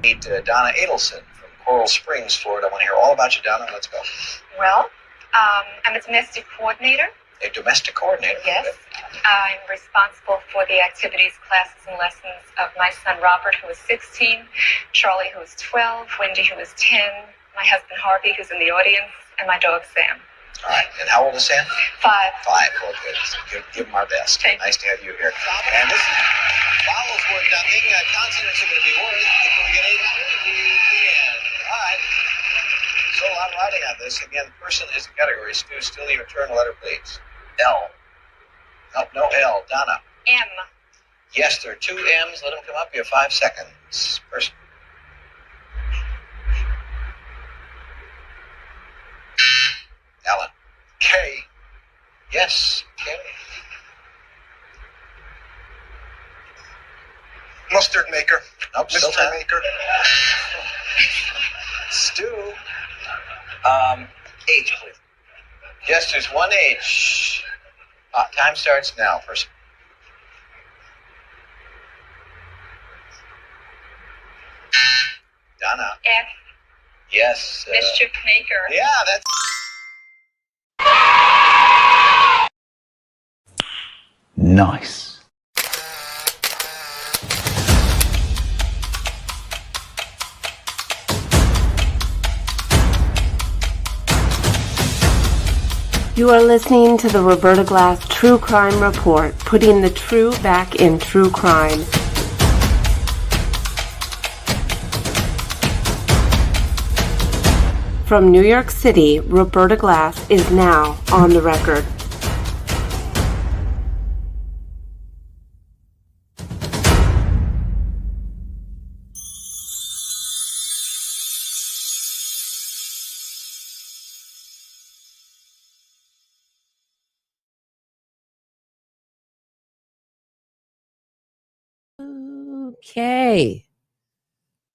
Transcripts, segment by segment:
Meet Donna Adelson from Coral Springs, Florida. I want to hear all about you, Donna. Let's go. Well, I'm a domestic coordinator. A domestic coordinator? Yes. I'm responsible for the activities, classes, and lessons of my son Robert, who is 16, Charlie, who is 12, Wendy, who is 10, my husband Harvey, who's in the audience, and my dog Sam. All right. And how old is Sam? 5. 5. Well, good. So give him our best. Nice to have you here. And this is vowels worth nothing. Consonants are going to be worth. Can we get 800? We can. All right. So I'm writing on this. Again, person is a category. Stu, still your turn. Letter, please. L. Nope, no L. Donna. M. Yes, there are 2 M's. Let them come up. You have 5 seconds. Person. Alan. K. Yes, K. Mustard maker. Nope, still Mustard time. maker. Stu. H, please. Yes, there's 1 H. Time starts now. Person. Donna. F. Yes. Mischief maker. Yeah, that's... Nice. You are listening to the Roberta Glass True Crime Report, putting the true back in true crime. From New York City, Roberta Glass is now on the record. Okay.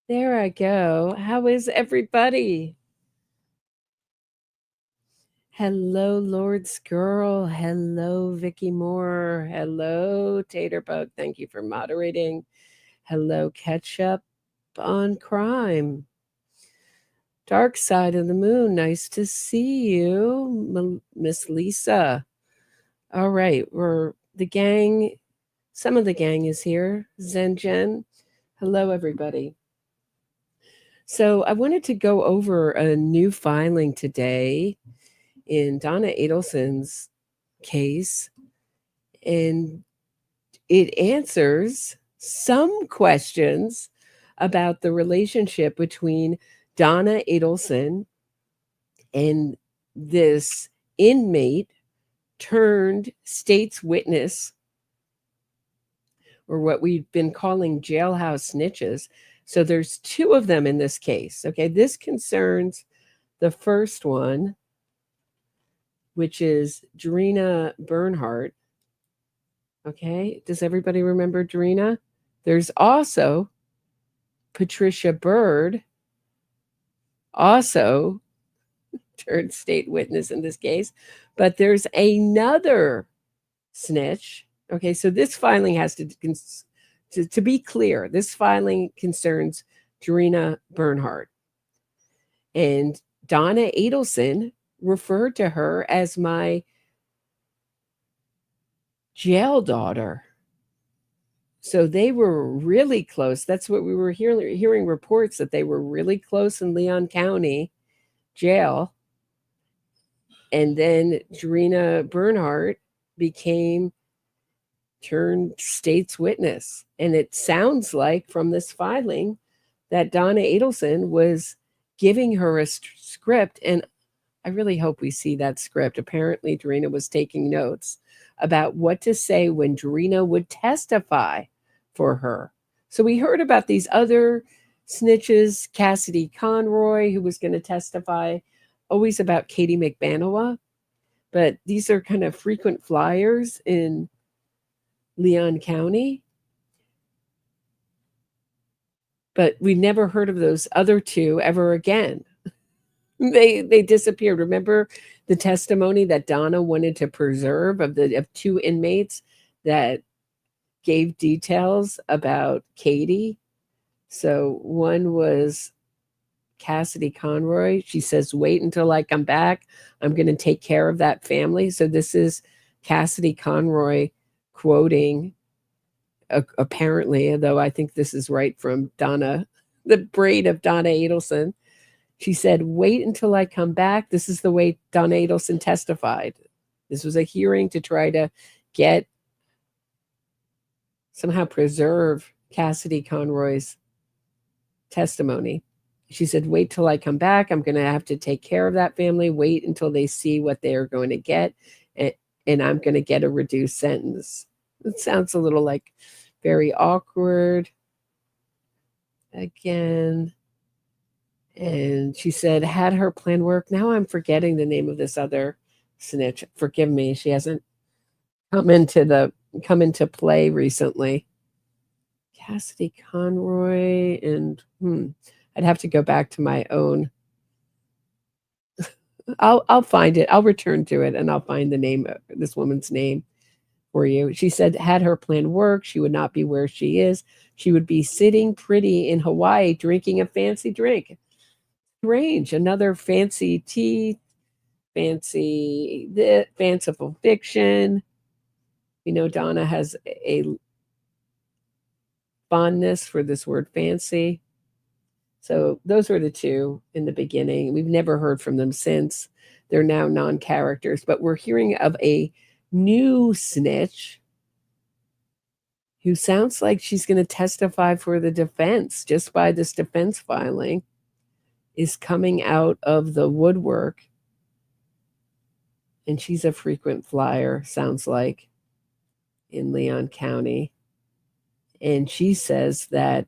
There I go. How is everybody? Hello, Lord's Girl. Hello, Vicky Moore. Hello, Taterbug. Thank you for moderating. Hello, Ketchup on Crime. Dark Side of the Moon. Nice to see you, Miss Lisa. All right. We're the gang. Some of the gang is here. Zen Jen. Hello, everybody. So I wanted to go over a new filing today in Donna Adelson's case, and it answers some questions about the relationship between Donna Adelson and this inmate turned state's witness, or what we've been calling jailhouse snitches. So there's 2 of them in this case. Okay, this concerns the first one, which is Drina Bernhardt. Okay, does everybody remember Drina? There's also Patricia Bird, also turned state witness in this case. But there's another snitch. Okay, so this filing has to be clear, this filing concerns Drina Bernhardt. And Donna Adelson referred to her as my jail daughter. So they were really close. That's what we were hearing reports, that they were really close in Leon County jail. And then Drina Bernhardt became turned state's witness. And it sounds like from this filing that Donna Adelson was giving her a script. And I really hope we see that script. Apparently, Drina was taking notes about what to say when Drina would testify for her. So we heard about these other snitches, Cassidy Conroy, who was going to testify, always about Katie McBanowa. But these are kind of frequent flyers in Leon County. But we never heard of those other 2 ever again. They disappeared. Remember the testimony that Donna wanted to preserve of 2 inmates that gave details about Katie? So one was Cassidy Conroy. She says, wait until I come back. I'm going to take care of that family. So this is Cassidy Conroy quoting, apparently, though I think this is right from Donna, the brain of Donna Adelson. She said, wait until I come back. This is the way Donna Adelson testified. This was a hearing to try to get, somehow preserve Cassidy Conroy's testimony. She said, wait till I come back. I'm going to have to take care of that family. Wait until they see what they're going to get. And I'm going to get a reduced sentence. It sounds a little like very awkward. Again. And she said, had her plan work. Now I'm forgetting the name of this other snitch. Forgive me. She hasn't come into play recently. Cassidy Conroy and I'd have to go back to my own. I'll find it. I'll return to it and I'll find the name of this woman's name for you. She said, had her plan work, she would not be where she is. She would be sitting pretty in Hawaii drinking a fancy drink. Strange. Another fancy tea, fanciful fiction. You know, Donna has a fondness for this word fancy. So those were the two in the beginning. We've never heard from them since. They're now non-characters, but we're hearing of a new snitch who sounds like she's going to testify for the defense just by this defense filing, is coming out of the woodwork. And she's a frequent flyer, sounds like, in Leon County. And she says that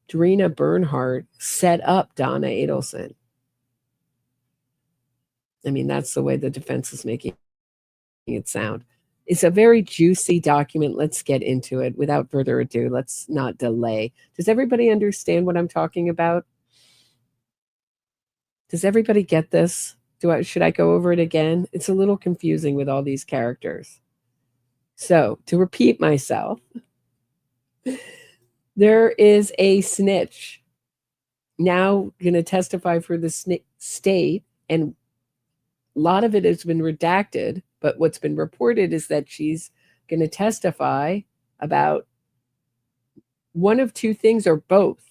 Drina Bernhardt set up Donna Adelson. I mean, that's the way the defense is making it sound. It's a very juicy document. Let's get into it. Without further ado, let's not delay. Does everybody understand what I'm talking about? Does everybody get this? Should I go over it again? It's a little confusing with all these characters. So, to repeat myself, there is a snitch now going to testify for the state, and a lot of it has been redacted, but what's been reported is that she's going to testify about one of two things or both.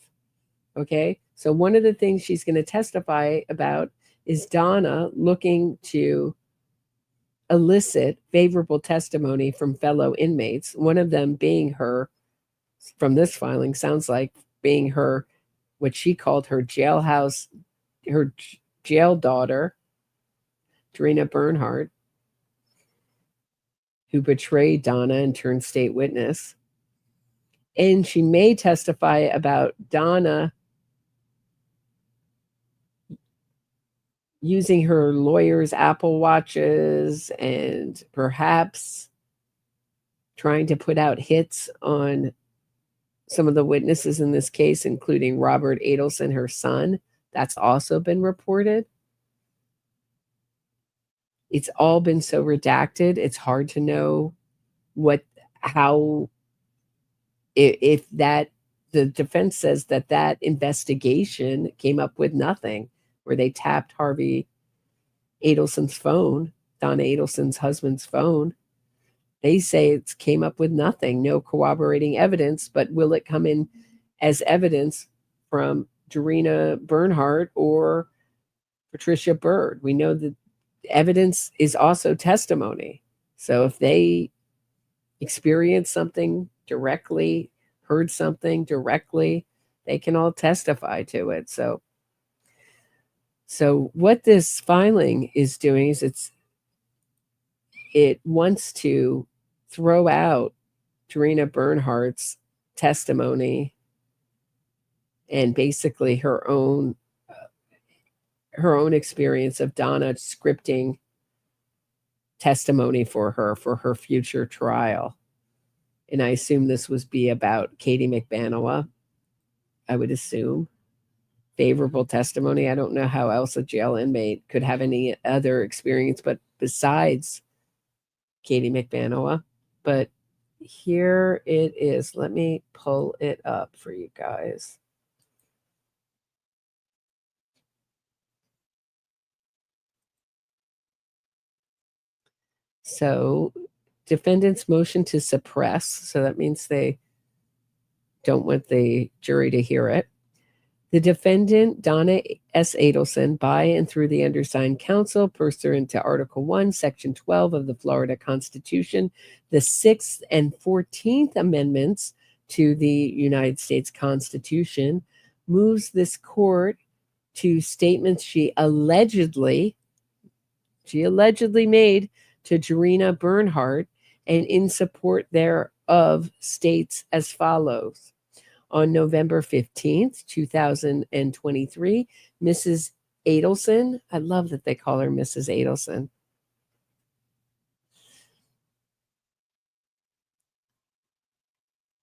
Okay, so one of the things she's going to testify about is Donna looking to elicit favorable testimony from fellow inmates, one of them being her, from this filing, sounds like being her, what she called her jailhouse, her jail daughter, Drina Bernhardt, who betrayed Donna and turned state witness. And she may testify about Donna using her lawyer's Apple Watches and perhaps trying to put out hits on some of the witnesses in this case, including Robert Adelson, her son. That's also been reported. It's all been so redacted. It's hard to know if that, the defense says that investigation came up with nothing, where they tapped Harvey Adelson's phone, Donna Adelson's husband's phone. They say it came up with nothing, no corroborating evidence, but will it come in as evidence from Drina Bernhardt or Patricia Bird? We know that evidence is also testimony. So if they experienced something directly, heard something directly, they can all testify to it. So what this filing is doing is it wants to throw out Drina Bernhardt's testimony and basically her own experience of Donna scripting testimony for her future trial. And I assume this would be about Katie McBanowa. I would assume favorable testimony. I don't know how else a jail inmate could have any other experience but besides Katie McBanowa. But Here it is. Let me pull it up for you guys. So defendants motion to suppress. So that means they don't want the jury to hear it. The defendant, Donna S. Adelson, by and through the undersigned counsel, pursuant to Article 1, Section 12 of the Florida Constitution, the 6th and 14th Amendments to the United States Constitution, moves this court to statements she allegedly made to Jarena Bernhardt, and in support thereof states as follows. On November 15th, 2023, Mrs. Adelson, I love that they call her Mrs. Adelson,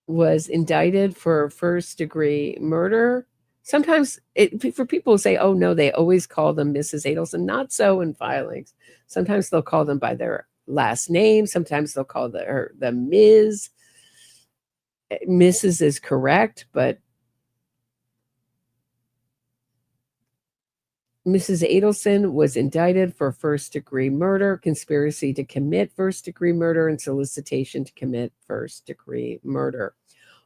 was indicted for first-degree murder. Sometimes, for people who say, oh, no, they always call them Mrs. Adelson. Not so in filings. Sometimes they'll call them by their last name. Sometimes they'll call the Ms. Mrs. is correct, but Mrs. Adelson was indicted for first-degree murder, conspiracy to commit first-degree murder, and solicitation to commit first-degree murder.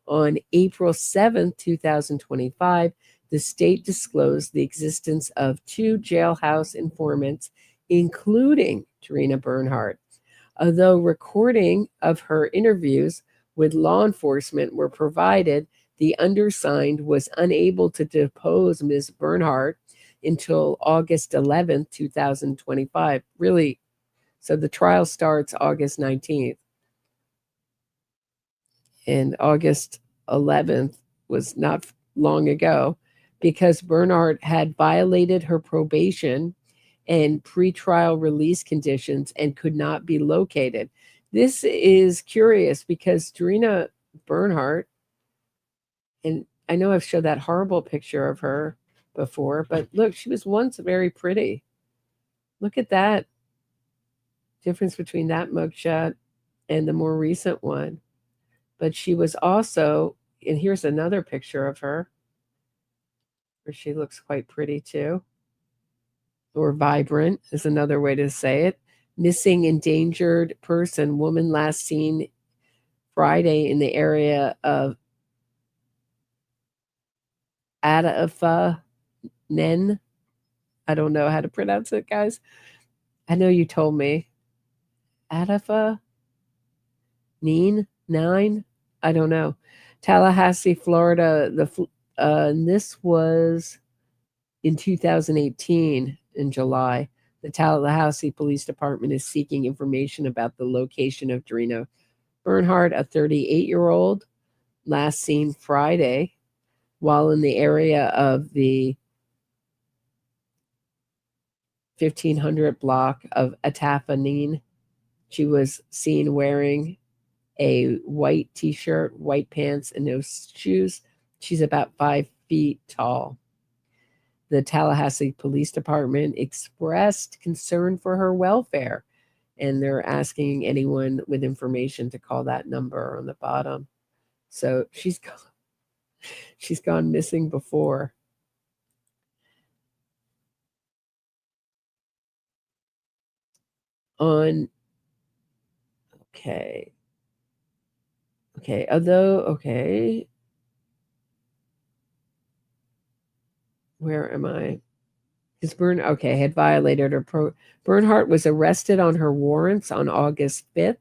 On April 7th, 2025, the state disclosed the existence of 2 jailhouse informants, including Jarena Bernhardt. Although recording of her interviews with law enforcement were provided, the undersigned was unable to depose Ms. Bernhardt until August 11th, 2025. Really, so the trial starts August 19th. And August 11th was not long ago, because Bernhardt had violated her probation and pretrial release conditions and could not be located. This is curious because Jarena Bernhardt, and I know I've showed that horrible picture of her before, but look, she was once very pretty. Look at that difference between that mugshot and the more recent one. But she was also, and here's another picture of her, where she looks quite pretty too, or vibrant is another way to say it. Missing, endangered person, woman last seen Friday in the area of Adafa Nen. I don't know how to pronounce it, guys. I know you told me. Adafa Neen? 9? I don't know. Tallahassee, Florida. And this was in 2018 in July. The Tallahassee Police Department is seeking information about the location of Jarena Bernhardt, a 38-year-old, last seen Friday while in the area of the 1500 block of Atafanine. She was seen wearing a white t-shirt, white pants, and no shoes. She's about 5 feet tall. The Tallahassee Police Department expressed concern for her welfare, and they're asking anyone with information to call that number on the bottom. So she's gone missing before. Okay, where am I? Had violated her. Bernhardt was arrested on her warrants on August 5th,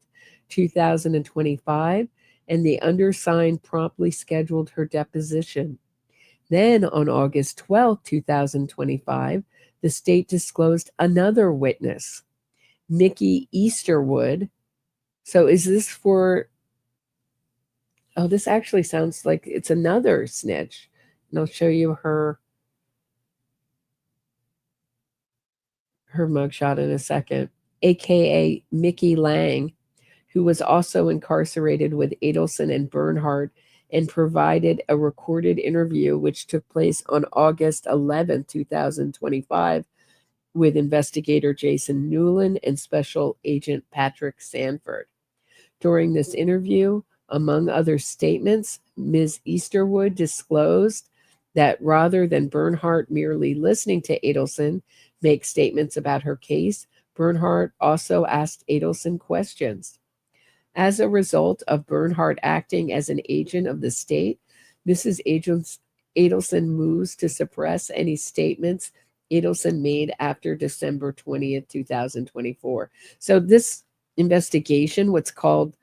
2025, and the undersigned promptly scheduled her deposition. Then on August 12th, 2025, the state disclosed another witness, Mickey Easterwood. So is this for... Oh, this actually sounds like it's another snitch. And I'll show you her mugshot in a second. AKA Mickey Lang, who was also incarcerated with Adelson and Bernhardt and provided a recorded interview which took place on August 11, 2025 with investigator Jason Newland and Special Agent Patrick Sanford. During this interview, among other statements, Ms. Easterwood disclosed that rather than Bernhardt merely listening to Adelson make statements about her case, Bernhardt also asked Adelson questions. As a result of Bernhardt acting as an agent of the state, Mrs. Adelson moves to suppress any statements Adelson made after December 20th, 2024. So this investigation, what's called,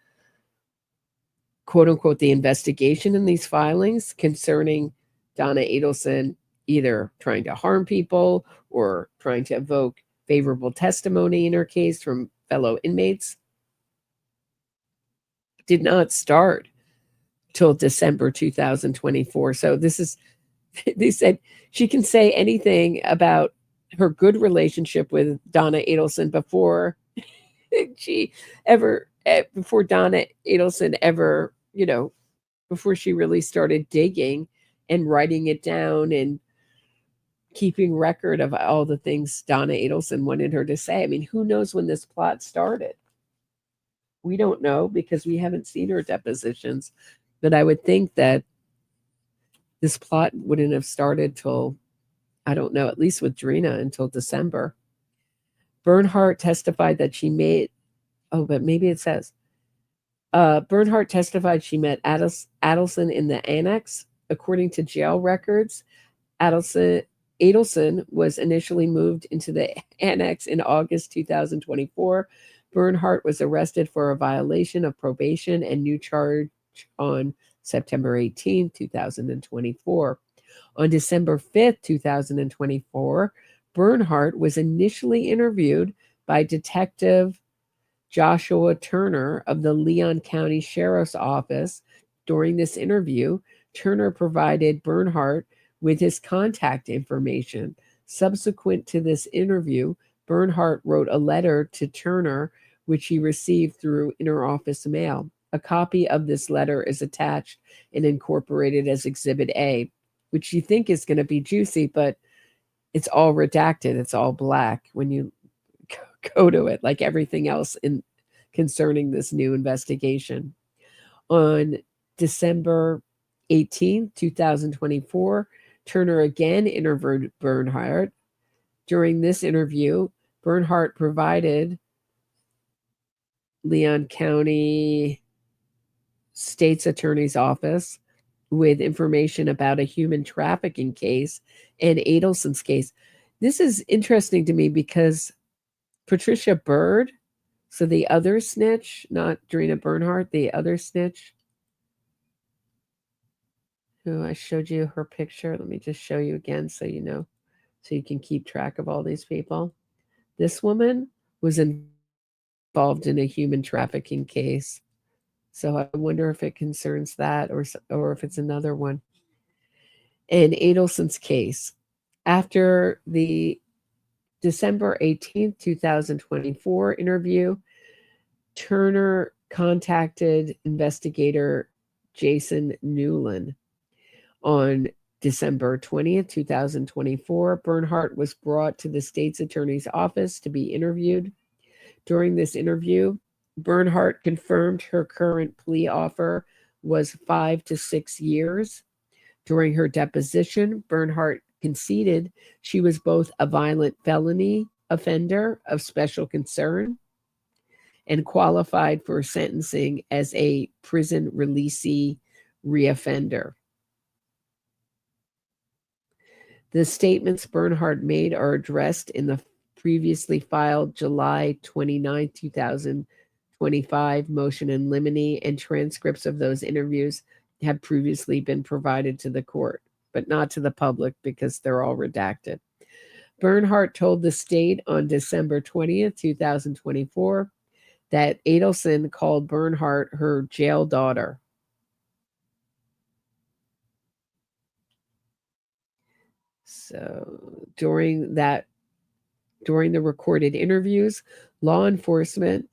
quote unquote, the investigation in these filings concerning Donna Adelson either trying to harm people or trying to evoke favorable testimony in her case from fellow inmates, did not start till December 2024. So this is, they said she can say anything about her good relationship with Donna Adelson before before Donna Adelson ever, before she really started digging and writing it down and keeping record of all the things Donna Adelson wanted her to say. I mean, who knows when this plot started? We don't know because we haven't seen her depositions, but I would think that this plot wouldn't have started till, I don't know, at least with Drina until December. Bernhardt testified that she made, but maybe it says, Bernhardt testified she met Adelson in the annex. According to jail records, Adelson was initially moved into the annex in August 2024. Bernhardt was arrested for a violation of probation and new charge on September 18, 2024. On December 5th, 2024, Bernhardt was initially interviewed by Detective Joshua Turner of the Leon County Sheriff's Office. During this interview, Turner provided Bernhardt with his contact information. Subsequent to this interview, Bernhardt wrote a letter to Turner, which he received through interoffice mail. A copy of this letter is attached and incorporated as Exhibit A, which you think is going to be juicy, but it's all redacted. It's all black when you go to it, like everything else concerning this new investigation. On December 18, 2024, Turner again interviewed Bernhardt. During this interview, Bernhardt provided Leon County State's Attorney's Office with information about a human trafficking case and Adelson's case. This is interesting to me because Patricia Bird, so the other snitch, not Drina Bernhardt, the other snitch, who I showed you her picture. Let me just show you again so you know, so you can keep track of all these people. This woman was involved in a human trafficking case. So I wonder if it concerns that or if it's another one. In Adelson's case, after the December 18th, 2024 interview, Turner contacted investigator Jason Newland. On December 20th, 2024, Bernhardt was brought to the state's attorney's office to be interviewed. During this interview, Bernhardt confirmed her current plea offer was 5 to 6 years. During her deposition, Bernhardt conceded she was both a violent felony offender of special concern and qualified for sentencing as a prison releasee reoffender. The statements Bernhardt made are addressed in the previously filed July 29, 2025 motion in limine, and transcripts of those interviews have previously been provided to the court, but not to the public because they're all redacted. Bernhardt told the state on December 20th, 2024, that Adelson called Bernhardt her jail daughter. So during the recorded interviews, law enforcement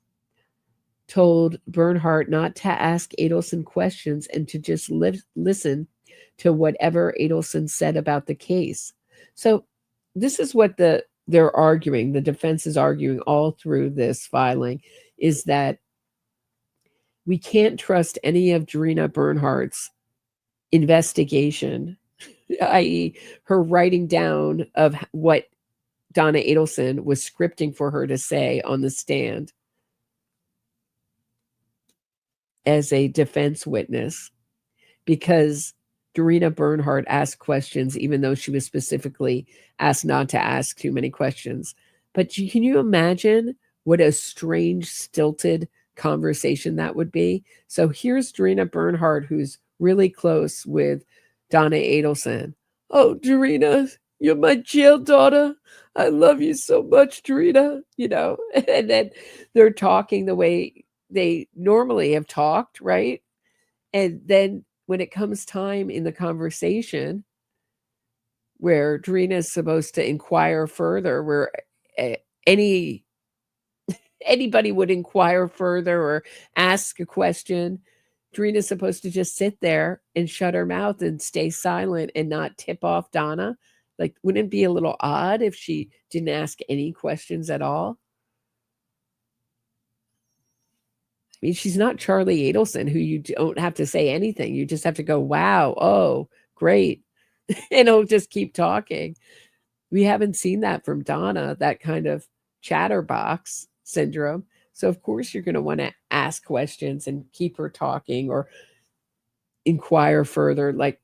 told Bernhardt not to ask Adelson questions and to just listen to whatever Adelson said about the case. So this is what they're arguing. The defense is arguing all through this filing is that We can't trust any of Drina Bernhardt's investigation, i.e., her writing down of what Donna Adelson was scripting for her to say on the stand as a defense witness, because Drina Bernhardt asked questions, even though she was specifically asked not to ask too many questions. But can you imagine what a strange, stilted conversation that would be? So here's Drina Bernhardt, who's really close with Donna Adelson. Oh, Drina, you're my jail daughter. I love you so much, Drina. You know, and then they're talking the way they normally have talked, right? And then when it comes time in the conversation where Drina is supposed to inquire further, where anybody would inquire further or ask a question, Drina is supposed to just sit there and shut her mouth and stay silent and not tip off Donna. Like, wouldn't it be a little odd if she didn't ask any questions at all? I mean, she's not Charlie Adelson, who you don't have to say anything. You just have to go, wow, oh, great. And it'll just keep talking. We haven't seen that from Donna, that kind of chatterbox syndrome. So, of course, you're going to want to ask questions and keep her talking or inquire further. Like,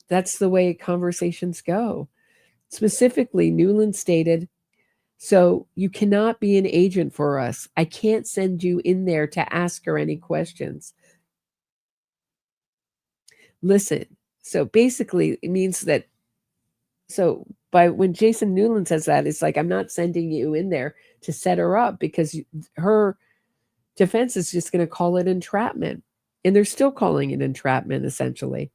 that's the way conversations go. Specifically, Newland stated, so you cannot be an agent for us. I can't send you in there to ask her any questions. Listen, so basically it means that, so by when Jason Newland says that, it's like, I'm not sending you in there to set her up, because her defense is just going to call it entrapment. And they're still calling it entrapment, essentially.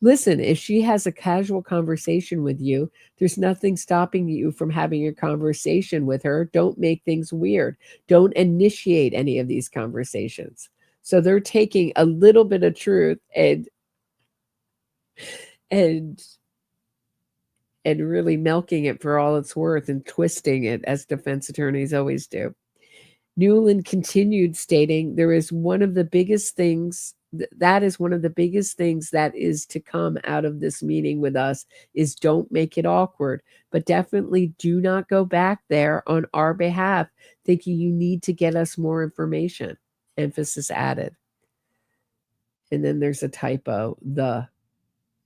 Listen, if she has a casual conversation with you, there's nothing stopping you from having a conversation with her. Don't make things weird. Don't initiate any of these conversations. So they're taking a little bit of truth and really milking it for all it's worth and twisting it, as defense attorneys always do. Newland continued, stating, there is one of the biggest things, that is one of the biggest things that is to come out of this meeting with us, is don't make it awkward, but definitely do not go back there on our behalf thinking you need to get us more information. Emphasis added. And then there's a typo, the,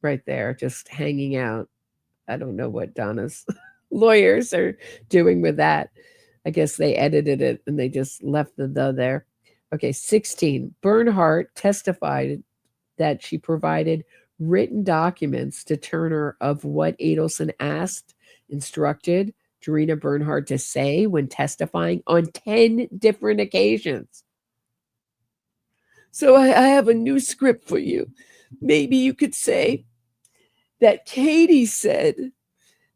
right there, just hanging out. I don't know what Donna's lawyers are doing with that. I guess they edited it and they just left the there. Okay, 16. Bernhardt testified that she provided written documents to Turner of what Adelson instructed Drina Bernhardt to say when testifying on 10 different occasions. So I have a new script for you. Maybe you could say that Katie said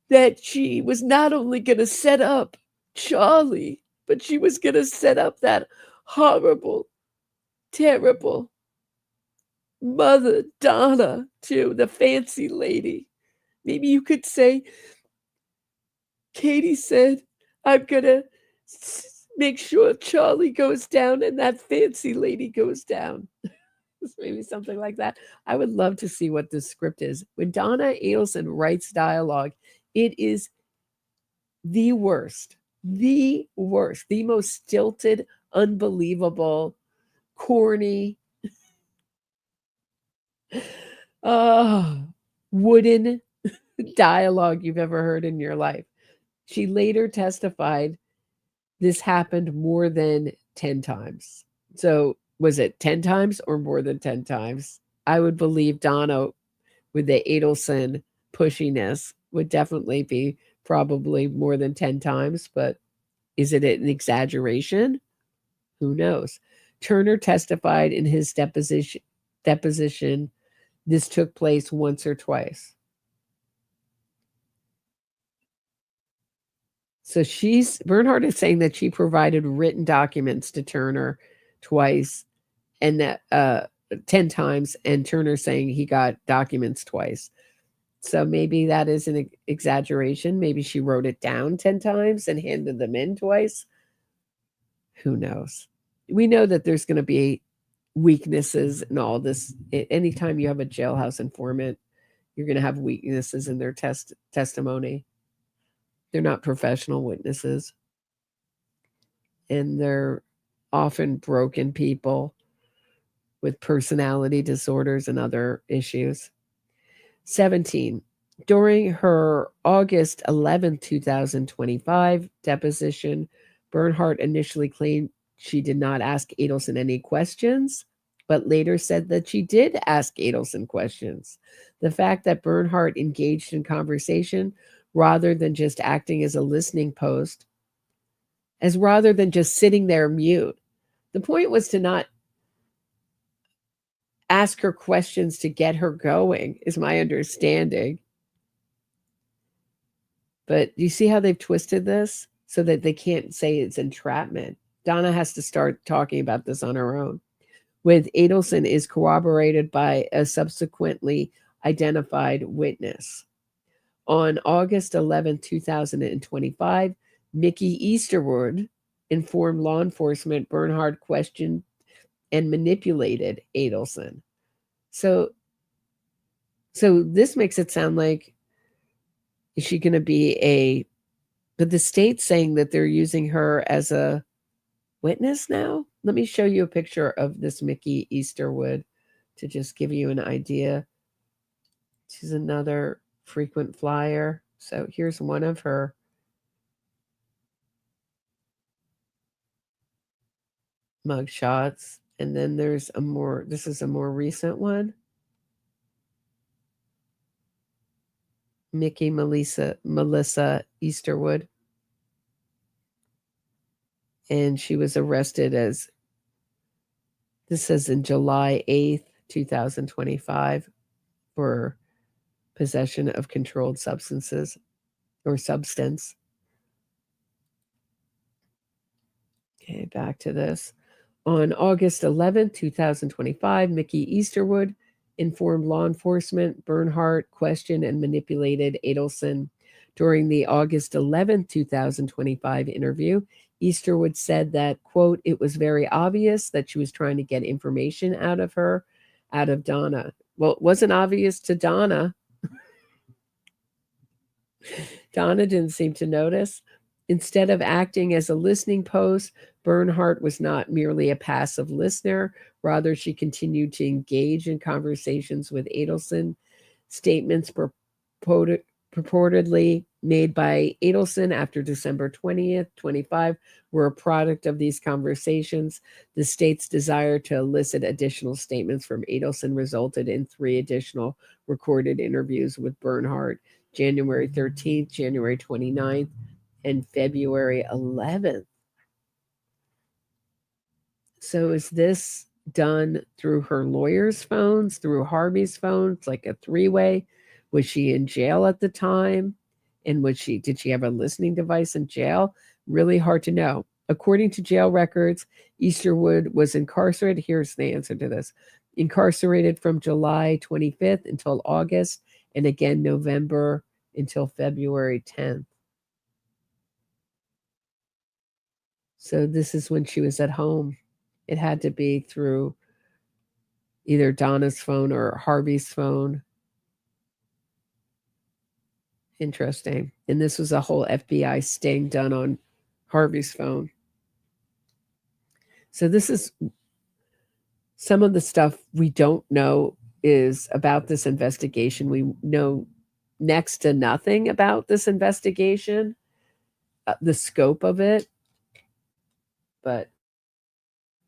that she was not only going to set up Charlie, but she was going to set up that horrible, terrible mother, Donna, too, the fancy lady. Maybe you could say, Katie said, I'm going to make sure Charlie goes down and that fancy lady goes down. Maybe something like that. I would love to see what this script is. When Donna Adelson writes dialogue, it is the worst, the most stilted, unbelievable, corny, wooden dialogue you've ever heard in your life. She later testified this happened more than 10 times. So was it 10 times or more than 10 times? I would believe Donna, with the Adelson pushiness, would definitely be probably more than 10 times, but is it an exaggeration? Who knows? Turner testified in his deposition this took place once or twice. So Bernhardt is saying that she provided written documents to Turner twice, and that 10 times, and Turner saying he got documents twice. So maybe that is an exaggeration. Maybe she wrote it down 10 times and handed them in twice. Who knows? We know that there's going to be weaknesses and all this. Anytime you have a jailhouse informant, you're going to have weaknesses in their testimony. They're not professional witnesses. And they're often broken people with personality disorders and other issues. 17. During her August 11, 2025 deposition, Bernhardt initially claimed she did not ask Adelson any questions, but later said that she did ask Adelson questions. The fact that Bernhardt engaged in conversation rather than just acting as a listening post, as rather than just sitting there mute. The point was to not ask her questions to get her going, is my understanding. But you see how they've twisted this so that they can't say it's entrapment. Donna has to start talking about this on her own. With Adelson is corroborated by a subsequently identified witness. On August 11, 2025, Mickey Easterwood informed law enforcement Bernhardt questioned and manipulated Adelson. So this makes it sound like, is she going to be but the state's saying that they're using her as a witness now? Let me show you a picture of this Mickey Easterwood to just give you an idea. She's another frequent flyer. So here's one of her mug shots. And then there's this is a more recent one. Mickey Melissa Easterwood. And she was arrested this says in July 8th, 2025, for possession of controlled substances or substance. Okay, back to this. On August 11th, 2025, Mickey Easterwood informed law enforcement Bernhardt questioned and manipulated Adelson. During the August 11th, 2025 interview, Easterwood said that, quote, it was very obvious that she was trying to get information out of Donna. Well, it wasn't obvious to Donna. Donna didn't seem to notice. Instead of acting as a listening post, Bernhardt was not merely a passive listener. Rather, she continued to engage in conversations with Adelson. Statements purportedly made by Adelson after December 20th, 25 were a product of these conversations. The state's desire to elicit additional statements from Adelson resulted in 3 additional recorded interviews with Bernhardt, January 13th, January 29th, and February 11th. So is this done through her lawyer's phones, through Harvey's phones, like a 3-way? Was she in jail at the time? And did she have a listening device in jail? Really hard to know. According to jail records, Easterwood was incarcerated. Here's the answer to this. Incarcerated from July 25th until August, and again November until February 10th. So this is when she was at home. It had to be through either Donna's phone or Harvey's phone. Interesting. And this was a whole FBI sting done on Harvey's phone. So this is some of the stuff we don't know is about this investigation. We know next to nothing about this investigation, the scope of it. But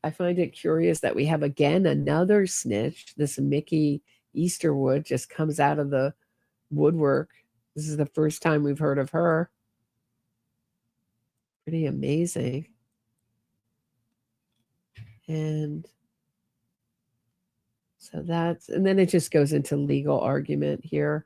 I find it curious that we have again another snitch. This Mickey Easterwood just comes out of the woodwork. This is the first time we've heard of her. Pretty amazing. And so and then it just goes into legal argument here.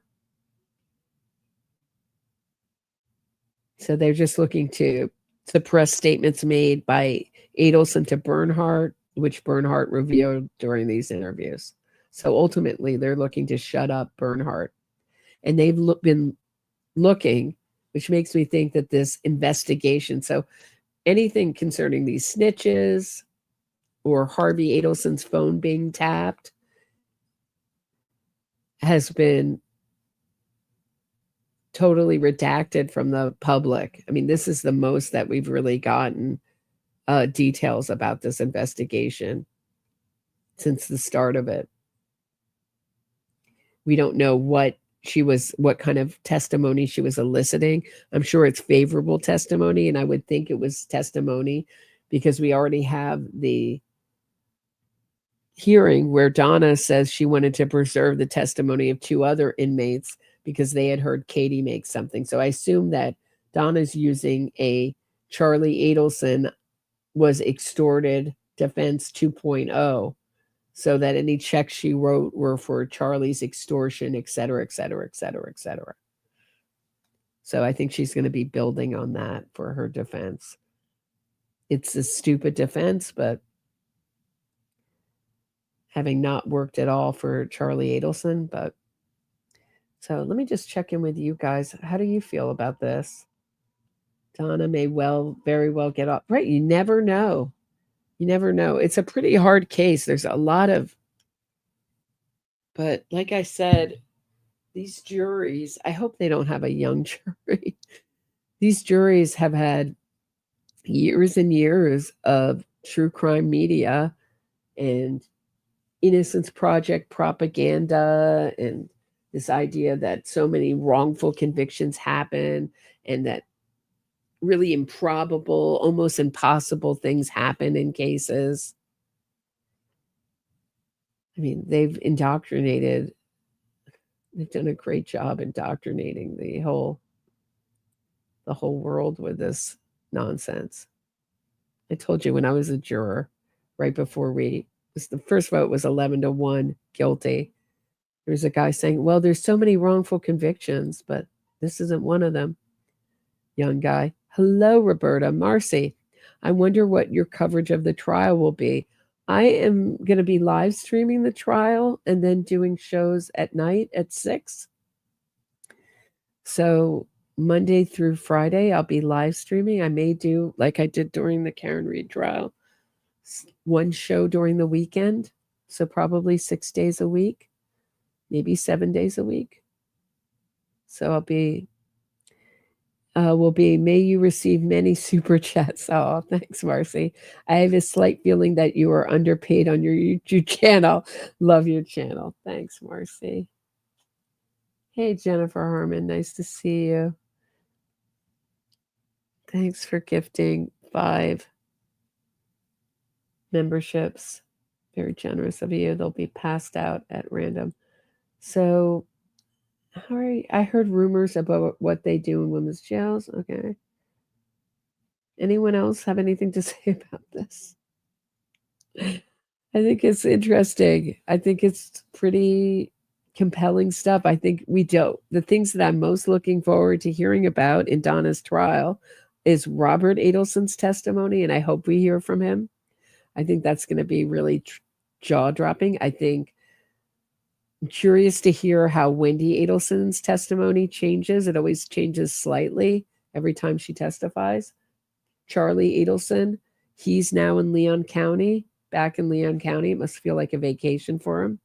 So they're just looking to suppress statements made by Adelson to Bernhardt, which Bernhardt revealed during these interviews. So ultimately, they're looking to shut up Bernhardt. And they've been looking, which makes me think that this investigation, so anything concerning these snitches or Harvey Adelson's phone being tapped has been totally redacted from the public. I mean, this is the most that we've really gotten details about this investigation since the start of it. We don't know what kind of testimony she was eliciting. I'm sure it's favorable testimony, and I would think it was testimony because we already have the hearing where Donna says she wanted to preserve the testimony of 2 other inmates because they had heard Katie make something. So I assume that Donna's using a Charlie Adelson was extorted defense 2.0, so that any checks she wrote were for Charlie's extortion, et cetera, et cetera, et cetera, et cetera. So I think she's going to be building on that for her defense. It's a stupid defense, but having not worked at all for Charlie Adelson, but so let me just check in with you guys. How do you feel about this? Donna may very well get off. Right, you never know. You never know. It's a pretty hard case. There's a lot of, but like I said, these juries, I hope they don't have a young jury. These juries have had years and years of true crime media and Innocence Project propaganda and this idea that so many wrongful convictions happen and that really improbable, almost impossible things happen in cases. I mean, they've done a great job indoctrinating the whole world with this nonsense. I told you when I was a juror, right before the first vote was 11-1 guilty. There was a guy saying, well, there's so many wrongful convictions, but this isn't one of them. Young guy. Hello, Roberta. Marcy, I wonder what your coverage of the trial will be. I am going to be live streaming the trial and then doing shows at night at 6. So Monday through Friday, I'll be live streaming. I may do, like I did during the Karen Reed trial, 1 show during the weekend. So probably 6 days a week, maybe 7 days a week. So I'll be may you receive many super chats. Oh, thanks, Marcy. I have a slight feeling that you are underpaid on your YouTube channel. Love your channel. Thanks, Marcy. Hey, Jennifer Harmon. Nice to see you. Thanks for gifting 5 memberships. Very generous of you. They'll be passed out at random. So I heard rumors about what they do in women's jails. Okay. Anyone else have anything to say about this? I think it's interesting. I think it's pretty compelling stuff. I think the things that I'm most looking forward to hearing about in Donna's trial is Robert Adelson's testimony, and I hope we hear from him. I think that's going to be really jaw-dropping. I'm curious to hear how Wendy Adelson's testimony changes. It always changes slightly every time she testifies. Charlie Adelson, he's now in Leon County, back in Leon County. It must feel like a vacation for him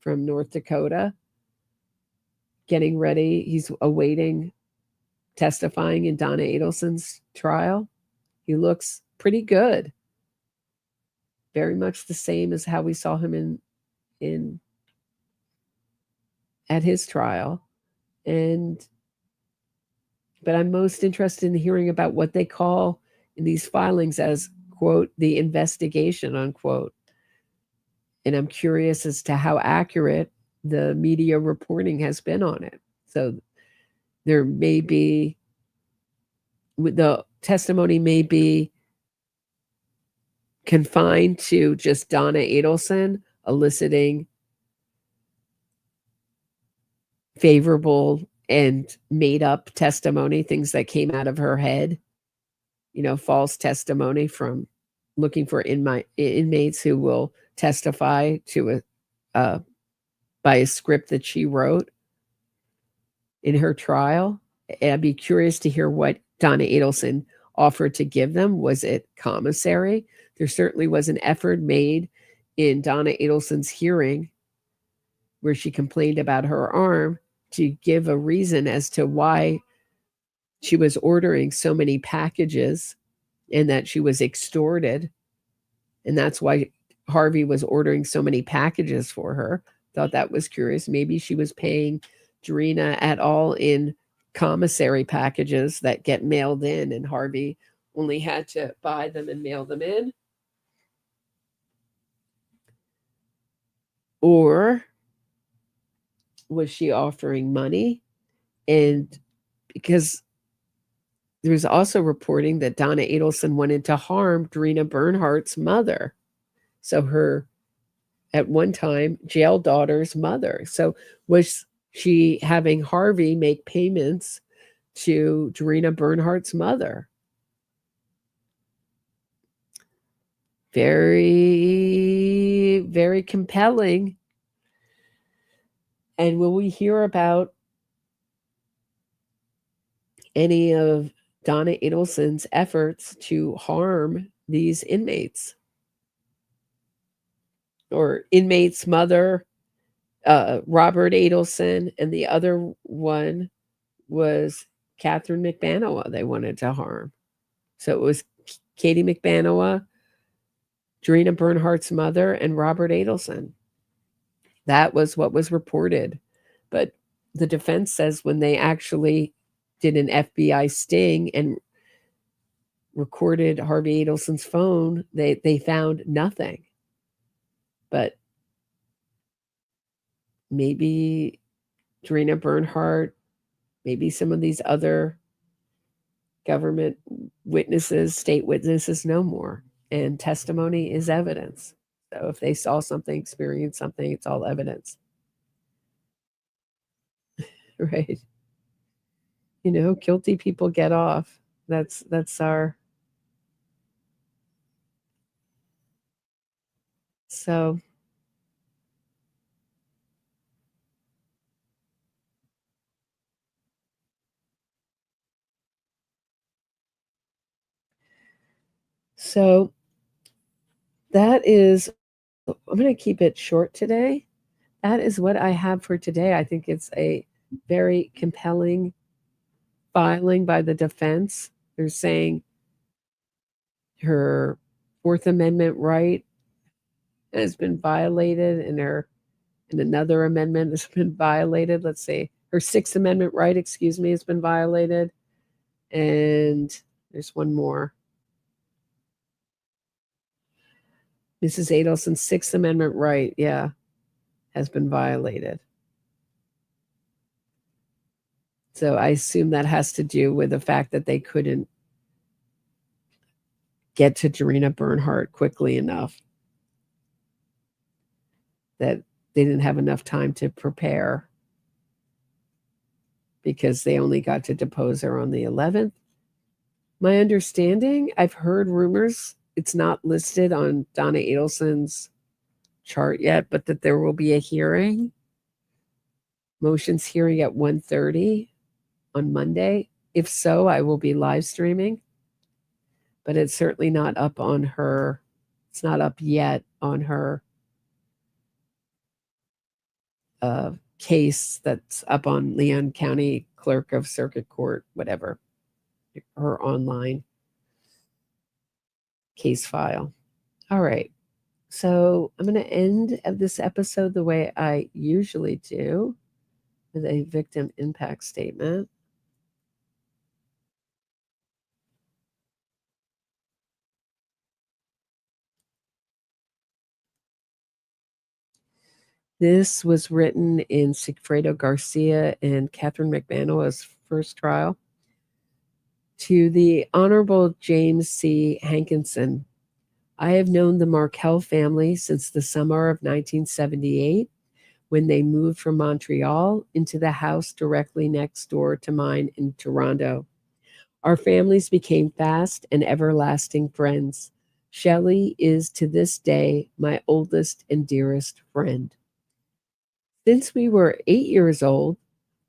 from North Dakota. Getting ready. He's awaiting testifying in Donna Adelson's trial. He looks pretty good. Very much the same as how we saw him at his trial. But I'm most interested in hearing about what they call in these filings as, quote, the investigation, unquote. And I'm curious as to how accurate the media reporting has been on it. So there may be, the testimony may be confined to just Donna Adelson eliciting favorable and made up testimony, things that came out of her head, false testimony from looking for inmates who will testify to by a script that she wrote in her trial. And I'd be curious to hear what Donna Adelson offered to give them? Was it commissary? There certainly was an effort made in Donna Adelson's hearing where she complained about her arm to give a reason as to why she was ordering so many packages and that she was extorted. And that's why Harvey was ordering so many packages for her. Thought that was curious. Maybe she was paying Drina at all in commissary packages that get mailed in, and Harvey only had to buy them and mail them in. Or was she offering money? And because there was also reporting that Donna Adelson wanted to harm Drina Bernhardt's mother. So her, at one time, jail daughter's mother. So was she having Harvey make payments to Drina Bernhardt's mother? Very, very compelling. And will we hear about any of Donna Adelson's efforts to harm these inmates? Or inmate's mother, Robert Adelson, and the other one was Catherine McBanoa they wanted to harm. So it was Katie McBanoa, Drina Bernhardt's mother, and Robert Adelson. That was what was reported. But the defense says when they actually did an FBI sting and recorded Harvey Adelson's phone, they found nothing. But maybe Drina Bernhardt, maybe some of these other government witnesses, state witnesses know more. And testimony is evidence. So if they saw something, experienced something, it's all evidence. Right. You know, guilty people get off. That's our... So that is, I'm going to keep it short today. That is what I have for today. I think it's a very compelling filing by the defense. They're saying her Fourth Amendment right has been violated, and another amendment has been violated. Let's see, her Sixth Amendment right, has been violated. And there's one more. Mrs. Adelson's Sixth Amendment right, has been violated. So I assume that has to do with the fact that they couldn't get to Drina Bernhardt quickly enough, that they didn't have enough time to prepare because they only got to depose her on the 11th. My understanding, I've heard rumors, it's not listed on Donna Adelson's chart yet, but that there will be a hearing, motions hearing at 1:30 on Monday. If so, I will be live streaming, but it's certainly not up on her. It's not up yet on her case that's up on Leon County Clerk of Circuit Court, whatever, her online case file. All right. So I'm going to end this episode the way I usually do, with a victim impact statement. This was written in Sigfredo Garcia and Catherine McBanoa's first trial. To the Honorable James C. Hankinson, I have known the Markel family since the summer of 1978, when they moved from Montreal into the house directly next door to mine in Toronto. Our families became fast and everlasting friends. Shelley is to this day my oldest and dearest friend. Since we were 8 years old,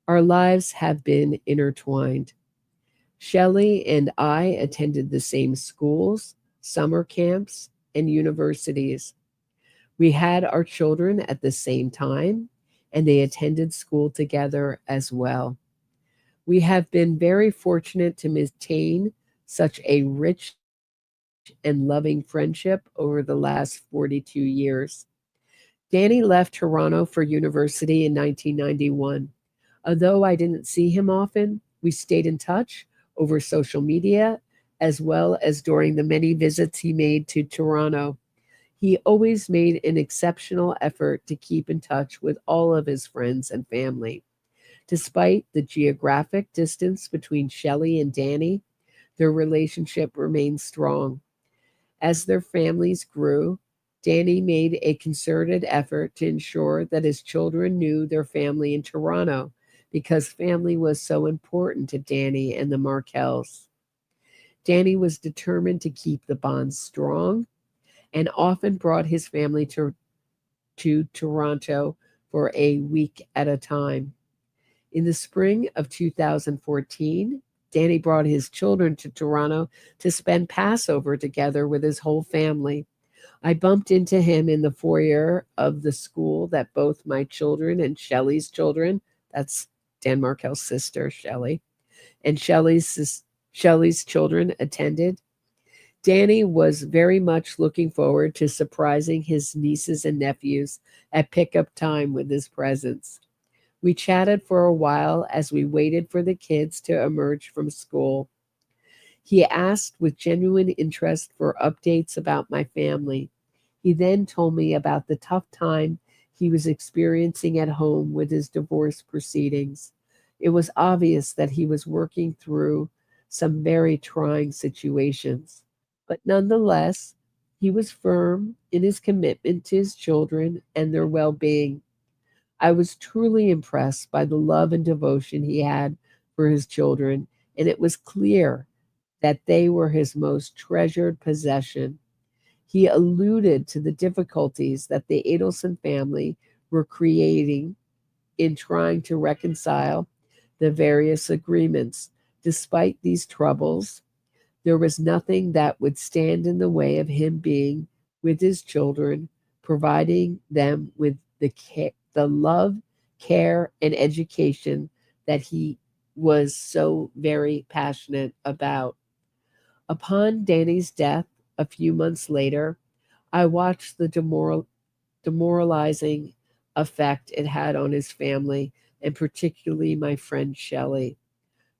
our lives have been intertwined. Shelley and I attended the same schools, summer camps, and universities. We had our children at the same time, and they attended school together as well. We have been very fortunate to maintain such a rich and loving friendship over the last 42 years. Danny left Toronto for university in 1991. Although I didn't see him often, we stayed in touch over social media as well as during the many visits he made to Toronto. He always made an exceptional effort to keep in touch with all of his friends and family. Despite the geographic distance between Shelley and Danny, their relationship remained strong. As their families grew, Danny made a concerted effort to ensure that his children knew their family in Toronto because family was so important to Danny and the Markells. Danny was determined to keep the bond strong and often brought his family to Toronto for a week at a time. In the spring of 2014, Danny brought his children to Toronto to spend Passover together with his whole family. I bumped into him in the foyer of the school that both my children and Shelley's children, that's Dan Markel's sister, Shelley, and Shelley's children attended. Danny was very much looking forward to surprising his nieces and nephews at pickup time with his presence. We chatted for a while as we waited for the kids to emerge from school. He asked with genuine interest for updates about my family. He then told me about the tough time he was experiencing at home with his divorce proceedings. It was obvious that he was working through some very trying situations. But nonetheless, he was firm in his commitment to his children and their well-being. I was truly impressed by the love and devotion he had for his children, and it was clear that they were his most treasured possession. He alluded to the difficulties that the Adelson family were creating in trying to reconcile the various agreements. Despite these troubles, there was nothing that would stand in the way of him being with his children, providing them with the love, care, and education that he was so very passionate about. Upon Danny's death a few months later, I watched the demoralizing effect it had on his family, and particularly my friend Shelley.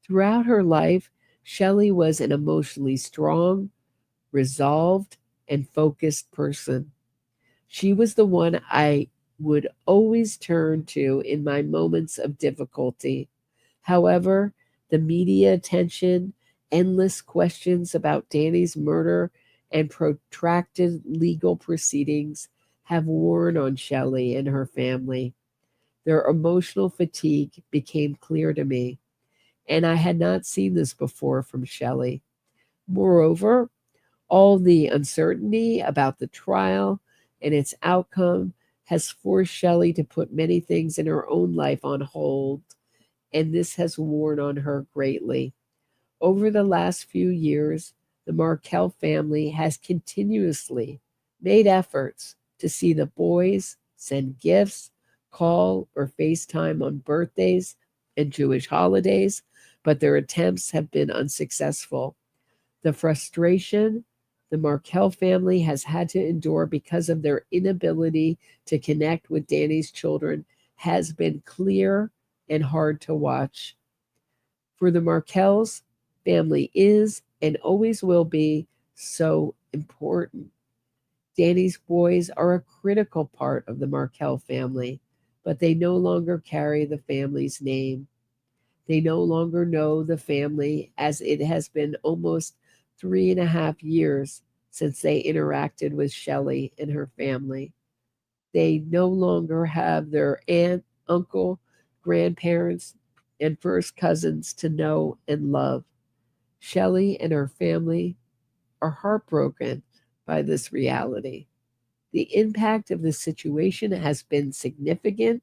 Throughout her life, Shelley was an emotionally strong, resolved, and focused person. She was the one I would always turn to in my moments of difficulty. However, the media attention, endless questions about Danny's murder, and protracted legal proceedings have worn on Shelley and her family. Their emotional fatigue became clear to me, and I had not seen this before from Shelley. Moreover, all the uncertainty about the trial and its outcome has forced Shelley to put many things in her own life on hold, and this has worn on her greatly. Over the last few years, the Markel family has continuously made efforts to see the boys, send gifts, call or FaceTime on birthdays and Jewish holidays, but their attempts have been unsuccessful. The frustration the Markel family has had to endure because of their inability to connect with Danny's children has been clear and hard to watch. For the Markels, family is and always will be so important. Danny's boys are a critical part of the Markel family, but they no longer carry the family's name. They no longer know the family, as it has been almost 3.5 years since they interacted with Shelley and her family. They no longer have their aunt, uncle, grandparents, and first cousins to know and love. Shelley and her family are heartbroken by this reality. The impact of the situation has been significant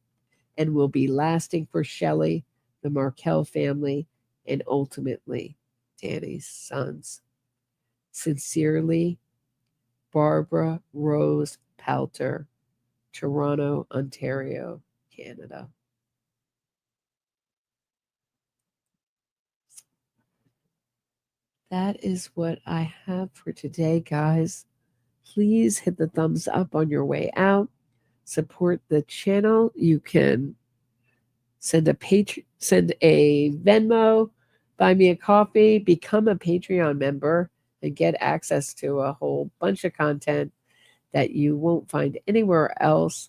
and will be lasting for Shelley, the Markel family, and ultimately Danny's sons. Sincerely, Barbara Rose Palter, Toronto, Ontario, Canada. That is what I have for today, guys. Please hit the thumbs up on your way out. Support the channel. You can send a Venmo, buy me a coffee, become a Patreon member, and get access to a whole bunch of content that you won't find anywhere else.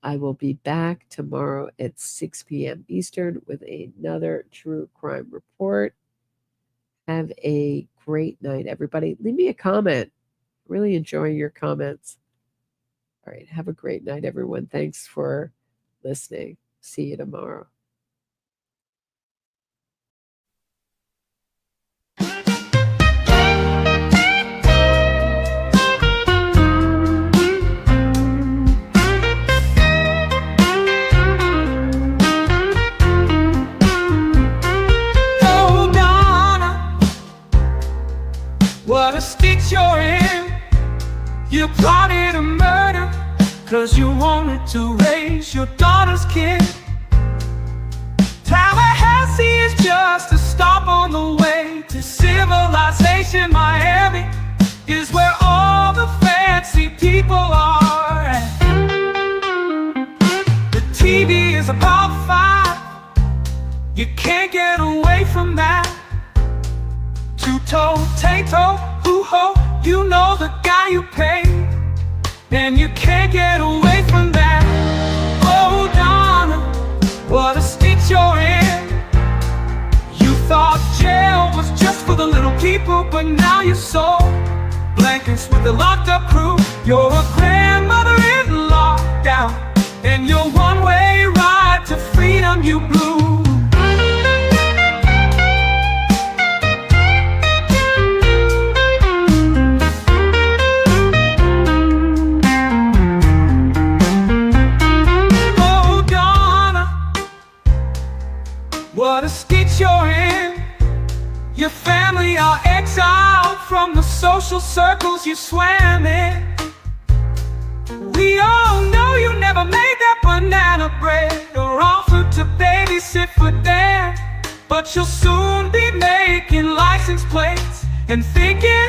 I will be back tomorrow at 6 p.m. Eastern with another true crime report. Have a great night, everybody. Leave me a comment. Really enjoying your comments. All right. Have a great night, everyone. Thanks for listening. See you tomorrow. What a stitch you're in. You plotted a murder 'cause you wanted to raise your daughter's kid. Tallahassee is just a stop on the way to civilization. Miami is where all the fancy people are. The TV is a power 5. You can't get away from that. Two-toe, tay-toe, hoo-ho, you know the guy you pay, and you can't get away from that. Oh, Donna, what a stitch you're in. You thought jail was just for the little people, but now you're so blankets with the locked-up crew. You're a grandmother in lockdown, and your one-way ride to freedom you blew. What a stitch you're in. Your family are exiled from the social circles you swam in. We all know you never made that banana bread or offered to babysit for Dan, but you'll soon be making license plates and thinking